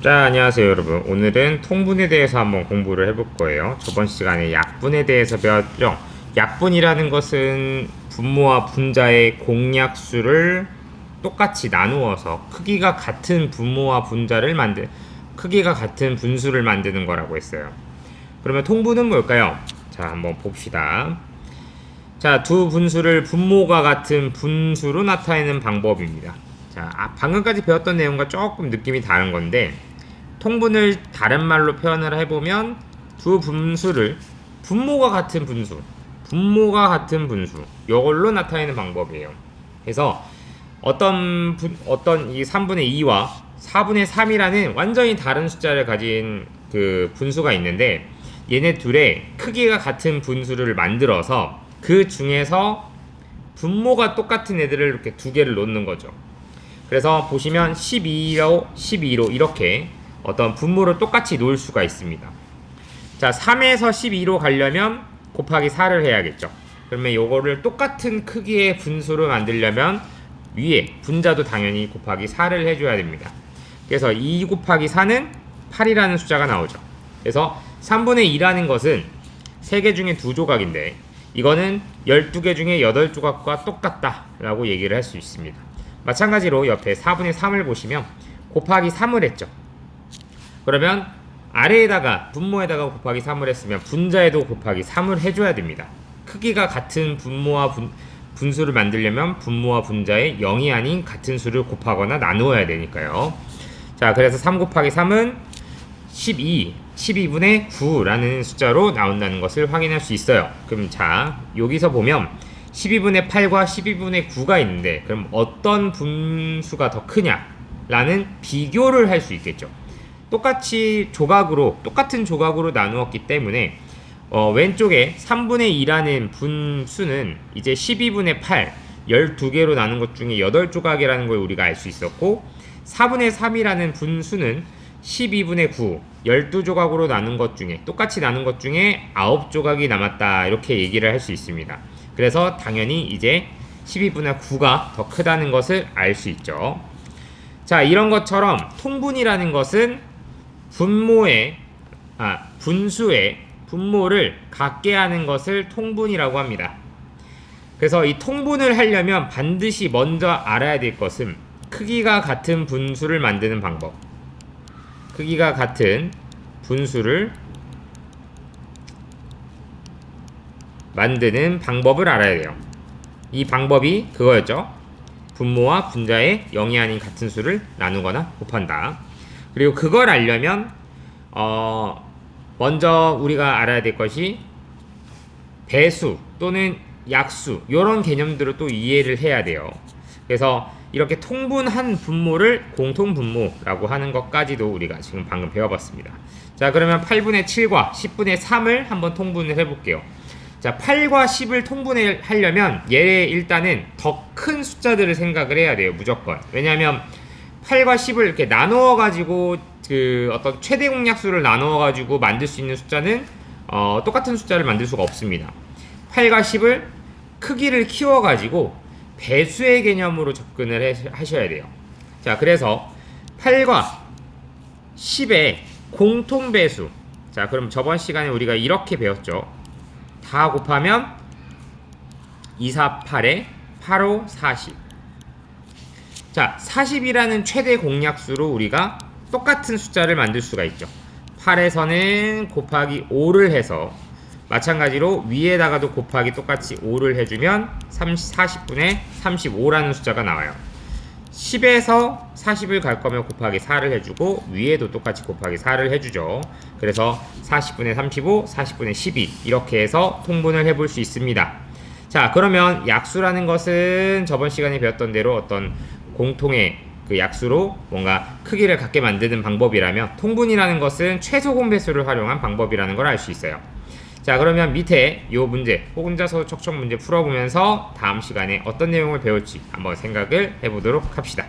자, 안녕하세요 여러분. 오늘은 통분에 대해서 한번 공부를 해볼 거예요. 저번 시간에 약분에 대해서 배웠죠. 약분이라는 것은 분모와 분자의 공약수를 똑같이 나누어서 크기가 같은 분모와 분자를 크기가 같은 분수를 만드는 거라고 했어요. 그러면 통분은 뭘까요? 자, 한번 봅시다. 자, 두 분수를 분모가 같은 분수로 나타내는 방법입니다. 자, 방금까지 배웠던 내용과 조금 느낌이 다른 건데, 통분을 다른 말로 표현을 해보면 두 분수를 분모가 같은 분수, 이걸로 나타내는 방법이에요. 그래서 어떤 이 3분의 2와 4분의 3이라는 완전히 다른 숫자를 가진 그 분수가 있는데, 얘네 둘의 크기가 같은 분수를 만들어서 그 중에서 분모가 똑같은 애들을 이렇게 두 개를 놓는 거죠. 그래서 보시면 12로 이렇게 어떤 분모를 똑같이 놓을 수가 있습니다. 자, 3에서 12로 가려면 곱하기 4를 해야겠죠. 그러면 요거를 똑같은 크기의 분수로 만들려면 위에 분자도 당연히 곱하기 4를 해줘야 됩니다. 그래서 2 곱하기 4는 8이라는 숫자가 나오죠. 그래서 3분의 2라는 것은 3개 중에 2조각인데 이거는 12개 중에 8조각과 똑같다 라고 얘기를 할 수 있습니다. 마찬가지로 옆에 4분의 3을 보시면 곱하기 3을 했죠. 그러면 아래에다가 분모에다가 곱하기 3을 했으면 분자에도 곱하기 3을 해줘야 됩니다. 크기가 같은 분모와 분수를 만들려면 분모와 분자에 0이 아닌 같은 수를 곱하거나 나누어야 되니까요. 자, 그래서 3 곱하기 3은 12분의 9라는 숫자로 나온다는 것을 확인할 수 있어요. 그럼 자, 여기서 보면 12분의 8과 12분의 9가 있는데, 그럼 어떤 분수가 더 크냐라는 비교를 할 수 있겠죠. 똑같은 조각으로 나누었기 때문에 왼쪽에 3분의 2라는 분수는 이제 12분의 8, 12개로 나눈 것 중에 8조각이라는 걸 우리가 알 수 있었고, 4분의 3이라는 분수는 12분의 9, 12조각으로 나눈 것 중에 똑같이 나눈 것 중에 9조각이 남았다, 이렇게 얘기를 할 수 있습니다. 그래서 당연히 이제 12분의 9가 더 크다는 것을 알 수 있죠. 자, 이런 것처럼 통분이라는 것은 분수의 분모를 같게 하는 것을 통분이라고 합니다. 그래서 이 통분을 하려면 반드시 먼저 알아야 될 것은 크기가 같은 분수를 만드는 방법. 크기가 같은 분수를 만드는 방법을 알아야 돼요. 이 방법이 그거였죠. 분모와 분자의 0이 아닌 같은 수를 나누거나 곱한다. 그리고 그걸 알려면 먼저 우리가 알아야 될 것이 배수 또는 약수, 이런 개념들을 또 이해를 해야 돼요. 그래서 이렇게 통분한 분모를 공통분모라고 하는 것까지도 우리가 지금 방금 배워봤습니다. 자, 그러면 8분의 7과 10분의 3을 한번 통분을 해볼게요. 자, 8과 10을 통분을 하려면 얘 일단은 더 큰 숫자들을 생각을 해야 돼요. 무조건. 왜냐하면 8과 10을 이렇게 나누어가지고 어떤 최대 공약수를 나누어가지고 만들 수 있는 숫자는 똑같은 숫자를 만들 수가 없습니다. 8과 10을 크기를 키워가지고 배수의 개념으로 접근을 하셔야 돼요. 자, 그래서 8과 10의 공통배수. 자, 그럼 저번 시간에 우리가 이렇게 배웠죠. 다 곱하면 2, 4, 8에 8, 5, 40. 자, 40이라는 최대 공약수로 우리가 똑같은 숫자를 만들 수가 있죠. 8에서는 곱하기 5를 해서 마찬가지로 위에다가도 곱하기 똑같이 5를 해주면 40분의 35라는 숫자가 나와요. 10에서 40을 갈 거면 곱하기 4를 해주고 위에도 똑같이 곱하기 4를 해주죠. 그래서 40분의 35, 40분의 12 이렇게 해서 통분을 해볼 수 있습니다. 자, 그러면 약수라는 것은 저번 시간에 배웠던 대로 어떤 공통의 그 약수로 뭔가 크기를 같게 만드는 방법이라면, 통분이라는 것은 최소 공배수를 활용한 방법이라는 걸 알 수 있어요. 자, 그러면 밑에 이 문제 혼자서 척척 문제 풀어보면서 다음 시간에 어떤 내용을 배울지 한번 생각을 해보도록 합시다.